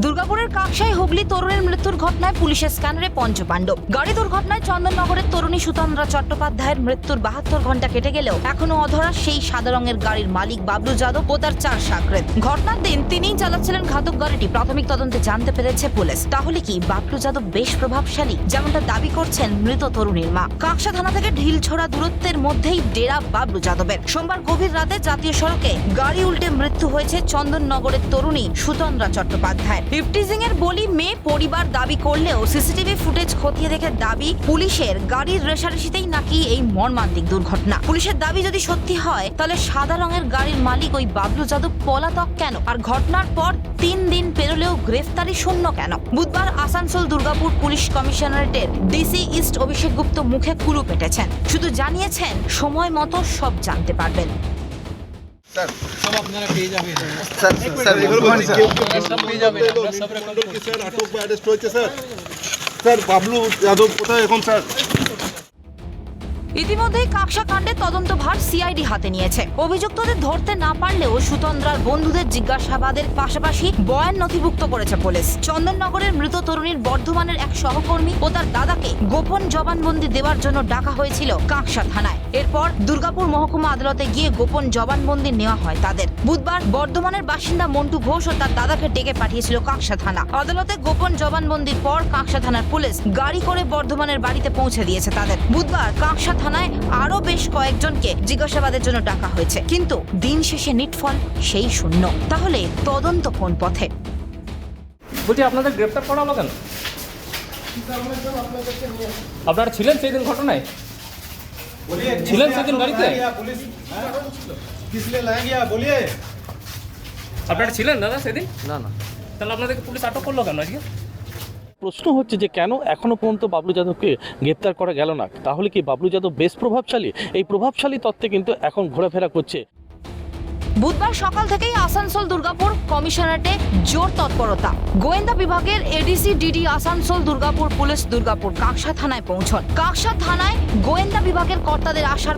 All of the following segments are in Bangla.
দুর্গাপুরের কাকসায় হুগলি তরুণীর মৃত্যুর ঘটনায় পুলিশের স্ক্যানারে পঞ্চপাণ্ডব। গাড়ি দুর্ঘটনায় চন্দননগরের তরুণী সুতন্দ্রা চট্টোপাধ্যায়ের মৃত্যুর 72 ঘন্টা কেটে গেলেও এখনো অধরা সেই সাদা রঙের গাড়ির মালিক বাবলু যাদব ও তার 4 সাকরেদ। ঘটনার দিন তিনিই চালাচ্ছিলেন ঘাতক গাড়িটি। প্রাথমিক তদন্তে জানতে পেরেছে পুলিশ। তাহলে কি বাবলু যাদব বেশ প্রভাবশালী, যেমনটা দাবি করছেন মৃত তরুণীর মা? কাকসা থানা থেকে ঢিলছড়া দূরত্বের মধ্যেই ডেরা বাবলু যাদবের। সোমবার গভীর রাতে জাতীয় সড়কে গাড়ি উল্টে মৃত্যু হয়েছে চন্দননগরের তরুণী সুতন্দ্রা চট্টোপাধ্যায়। ইফটিজিং এর বলি মেয়ে পরিবার দাবি করলেও সিসিটিভি ফুটেজ খতিয়ে দেখে দাবি পুলিশের গাড়ির রেশারেশিতেই নাকি এই মর্মান্তিক দুর্ঘটনা। পুলিশের দাবি যদি সত্যি হয় তাহলে সাদা রঙের গাড়ির মালিক ওই বাবলু যাদব পলাতক কেন? আর ঘটনার পর 3 দিন পেরোলেও গ্রেফতারি শূন্য কেন? বুধবার আসানসোল দুর্গাপুর পুলিশ কমিশনারেটের ডিসি ইস্ট অভিষেক গুপ্ত মুখে কুলু পেটেছেন। শুধু জানিয়েছেন সময় মতো সব জানতে পারবেন। স্যার সব আপনারা পেয়ে যাবেন। স্যার স্যার সব পেয়ে যাবেন। আমরা সব রেকর্ড করছি। স্যার আটক বা অ্যারেস্ট হয়েছে স্যার। স্যার বাবলু যাদব কোথায় এখন স্যার? ইতিমধ্যেই কাকসা কাণ্ডে তদন্তভার সিআইডি হাতে নিয়েছে। অভিযুক্তদের ধরতে না পারলেও সুতন্দ্রার বন্ধুদের জিজ্ঞাসাবাদের পাশাপাশি বয়ান নথিভুক্ত করেছে পুলিশ। চন্দননগরের মৃত তরুণীর বর্ধমানের এক সহকর্মী ও তার দাদাকে গোপন জবানবন্দি দেওয়ার জন্য ডাকা হয়েছিল কাকসা থানায়। এরপর দুর্গাপুর মহকুমা আদালতে গিয়ে গোপন জবানবন্দি নেওয়া হয় তাদের। বুধবার বর্ধমানের বাসিন্দা মন্টু ঘোষ ও তার দাদাকে ডেকে পাঠিয়েছিল কাকসা থানা। আদালতে গোপন জবানবন্দির পর কাকসা থানার পুলিশ গাড়ি করে বর্ধমানের বাড়িতে পৌঁছে দিয়েছে তাদের। বুধবার কাকসা থানায় আরো বেশ কয়েকজনকে জিজ্ঞাসাবাদের জন্য ডাকা হয়েছে, কিন্তু দিন শেষে নিটফল সেই শূন্য। তাহলে তদন্ত কোন পথে? বলছি আপনাদের গ্রেফতার করা হলো কেন? আপনারা ছিলেন সেই দিন ঘটনায়? ছিলেন সেদিন গাড়িতে? আপনারা ছিলেন দাদা সেদিন? না না, তাহলে আপনাদেরকে পুলিশ আটক করলো কেন আজকে? প্রশ্ন হচ্ছে যে কেন এখনো পর্যন্ত বাবলু যাদবকে গ্রেপ্তার করা গেল না। তাহলে কি বাবলু যাদব বেশ প্রভাবশালী? এই প্রভাবশালী তত্ত্বে কিন্তু এখন ঘোরাফেরা করছে। বুধবার সকাল থেকেই আসানসোল দুর্গাপুর কমিশনারেটে জোর তৎপরতা। গোয়েন্দা বিভাগের ADC DD Asansol Durgapur police Durgapur Kaksa থানায় পৌঁছন। কাকসা থানায় গোয়েন্দা বিভাগের কর্তাদের আসার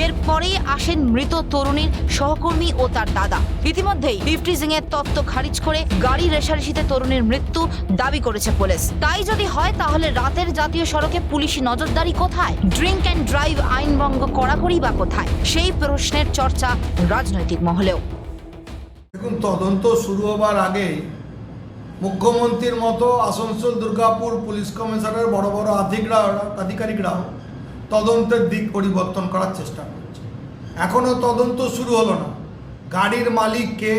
এরপরেই আসেন মৃত তরুণীর সহকর্মী ও তার দাদা। ইতিমধ্যেই ইফটিজিং এর তত্ত্ব খারিজ করে গাড়ি রেশারেশিতে তরুণীর মৃত্যু দাবি করেছে পুলিশ। তাই যদি হয় তাহলে রাতের জাতীয় সড়কে পুলিশি নজরদারি কোথায়? ড্রিঙ্ক অ্যান্ড ড্রাইভ আইন ভঙ্গ কড়াকড়ি বা কোথায়? সেই প্রশ্নের চর্চা রাজনৈতিক মহলেও। দেখুন, তদন্ত শুরু হবার আগে মুখ্যমন্ত্রীর মতো আসানসোল দুর্গাপুর পুলিশ কমিশনারের বড় বড় আধিকারিকরাও তদন্তের দিক পরিবর্তন করার চেষ্টা করছে। এখনও তদন্ত শুরু হলো না। গাড়ির মালিককে,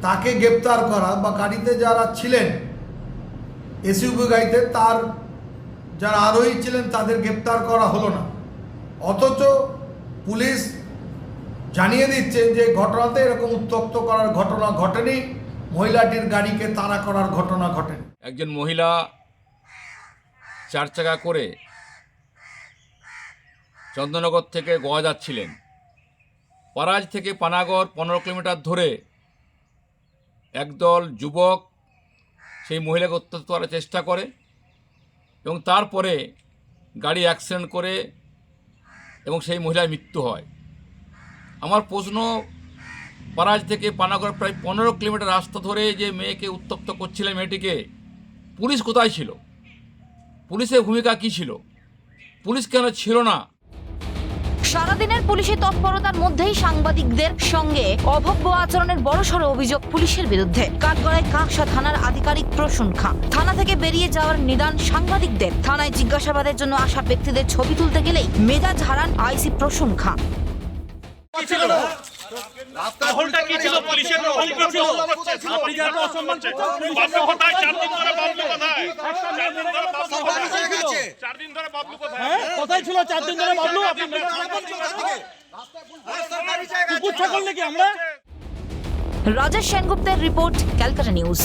তাকে গ্রেপ্তার করা বা গাড়িতে যারা ছিলেন এসইউভি গাড়িতে তার যারা আরোহী ছিলেন তাদের গ্রেপ্তার করা হলো না। অথচ পুলিশ জানিয়ে দিচ্ছে যে ঘটনাতে এরকম উত্তক্ত করার ঘটনা ঘটেনি, মহিলাটির গাড়িকে তাড়া করার ঘটনা ঘটেনি। একজন মহিলা 4 চাকা করে চন্দননগর থেকে গোয়া যাচ্ছিলেন। পারাজ থেকে পানাগড় 15 কিলোমিটার ধরে একদল যুবক সেই মহিলাকে উত্ত্যক্ত করার চেষ্টা করে এবং তারপরে গাড়ি অ্যাক্সিডেন্ট করে এবং সেই মহিলার মৃত্যু হয়। আমার প্রশ্ন, পারাজ থেকে পানাগড় প্রায় 15 কিলোমিটার রাস্তা ধরে যে মেয়েকে উত্তপ্ত করছিলেন, মেয়েটিকে পুলিশ কোথায় ছিল? পুলিশের ভূমিকা কী ছিল? পুলিশ কেন ছিল না? সারাদিনের পুলিশি তৎপরতার মধ্যেই সাংবাদিকদের সঙ্গে অভব্য আচরণের বড়সড় অভিযোগ পুলিশের বিরুদ্ধে। কাঠগড়ায় কাকসা থানার আধিকারিক প্রসূন খাঁ। থানা থেকে বেরিয়ে যাওয়ার নিদান সাংবাদিকদের। থানায় জিজ্ঞাসাবাদের জন্য আসা ব্যক্তিদের ছবি তুলতে গেলেই মেজাজ হারান আইসি প্রসূন খাঁ। টহলটা কি ছিল? পুলিশের টহল কি ছিল? আপনি যারা অসম্মান করছেন, বাবলু কোথায়? 4 দিন ধরে বাবলু কোথায়? 4 দিন ধরে বাবলু কোথায়? 4 দিন ধরে বাবলু কোথায়? কোথায় ছিল 4 দিন ধরে বাবলু? আপনি কুকুর ছাগল নাকি আমরা? রাজেশ সেনগুপ্তের রিপোর্ট, ক্যালকাটা নিউজ।